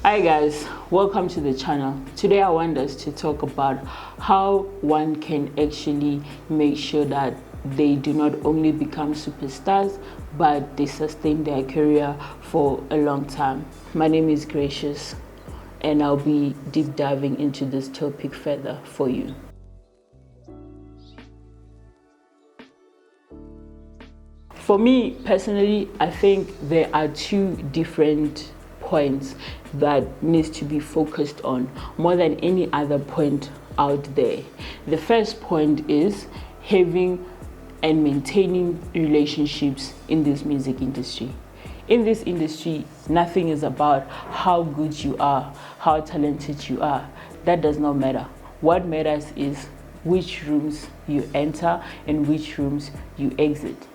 Hi guys, welcome to the channel. Today I want us to talk about how one can actually make sure that they do not only become superstars but they sustain their career for a long time. My name is Gracious and I'll be deep diving into this topic further for you. For me personally, I think there are two different points that needs to be focused on more than any other point out there. The first point is having and maintaining relationships in this music industry. In this industry, nothing is about how good you are, how talented you are. That does not matter. What matters is which rooms you enter and which rooms you exit.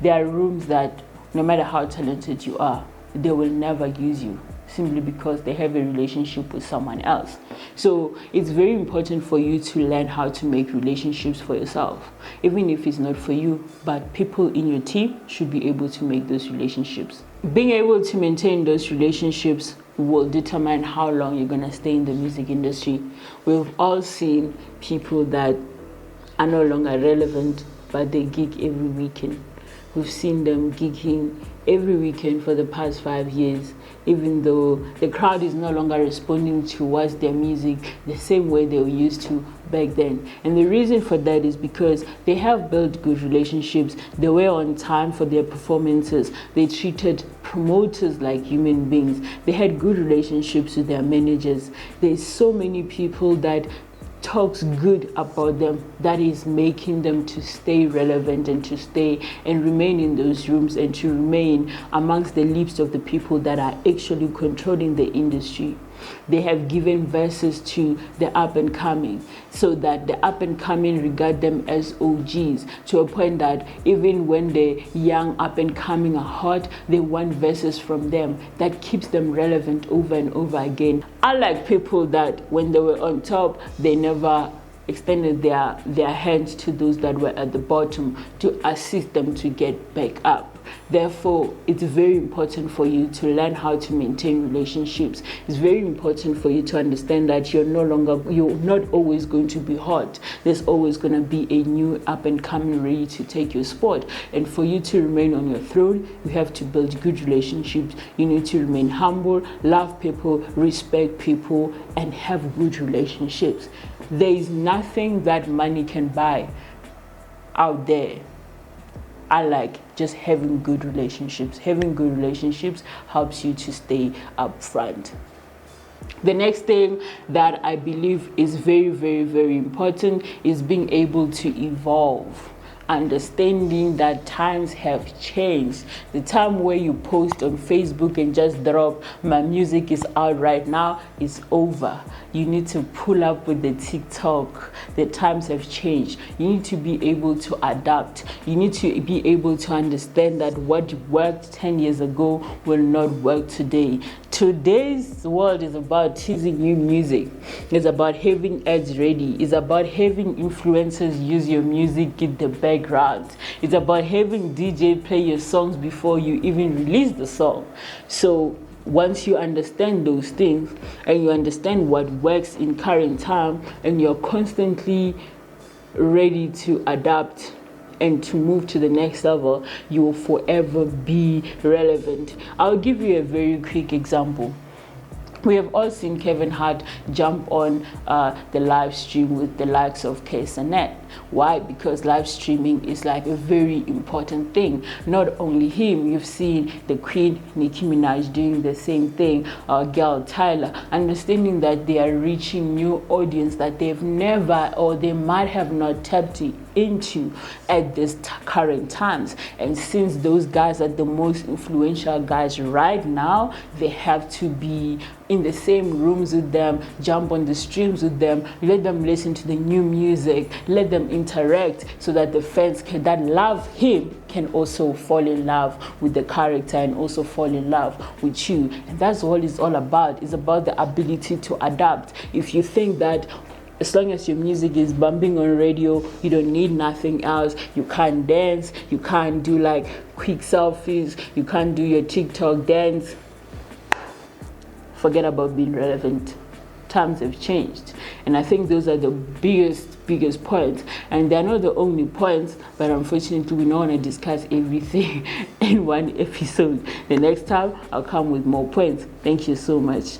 There are rooms that no matter how talented you are, they will never use you simply because they have a relationship with someone else. So it's very important for you to learn how to make relationships for yourself, even if it's not for you, but people in your team should be able to make those relationships. Being able to maintain those relationships will determine how long you're going to stay in the music industry. We've all seen people that are no longer relevant, but they gig every weekend. We've seen them gigging every weekend for the past 5 years, even though the crowd is no longer responding towards their music the same way they used to back then. And the reason for that is because they have built good relationships. They were on time for their performances. They treated promoters like human beings. They had good relationships with their managers. There's so many people that talks good about them that is making them to stay relevant and to stay and remain in those rooms and to remain amongst the lips of the people that are actually controlling the industry. They have given verses to the up and coming so that the up and coming regard them as OGs, to a point that even when the young up and coming are hot, they want verses from them that keeps them relevant over and over again. Unlike people that when they were on top, they never extended their hands to those that were at the bottom to assist them to get back up. Therefore, it's very important for you to learn how to maintain relationships. It's very important for you to understand that you're not always going to be hot. There's always going to be a new up and coming ready to take your spot. And for you to remain on your throne, you have to build good relationships. You need to remain humble, love people, respect people, and have good relationships. There is nothing that money can buy out there. I like just having good relationships. Having good relationships helps you to stay up front. The next thing that I believe is very, very, very important is being able to evolve. Understanding that times have changed. The time where you post on Facebook and just drop my music is out right now is over. You need to pull up with the TikTok. The times have changed. You need to be able to adapt. You need to be able to understand that what worked 10 years ago will not work today. Today's world is about teasing new music. It's about having ads ready. It's about having influencers use your music in the background. It's about having DJ play your songs before you even release the song. So once you understand those things and you understand what works in current time and you're constantly ready to adapt and to move to the next level, you will forever be relevant. I'll give you a very quick example. We have all seen Kevin Hart jump on the live stream with the likes of KSNet. Why? Because live streaming is like a very important thing. Not only him, you've seen the Queen, Nicki Minaj doing the same thing, Girl Tyler, understanding that they are reaching new audience that they've never or they might have not tapped into at this current times. And since those guys are the most influential guys right now, they have to be in the same rooms with them, jump on the streams with them, let them listen to the new music, let them interact so that the fans that love him can also fall in love with the character and also fall in love with you. And that's what it's all about. It's about the ability to adapt. If you think that as long as your music is bumping on radio, you don't need nothing else, you can't dance, you can't do like quick selfies, you can't do your TikTok dance, forget about being relevant. Times have changed, and I think those are the biggest points, and they're not the only points, but unfortunately we don't want to discuss everything in one episode. The next time I'll come with more points. Thank you so much.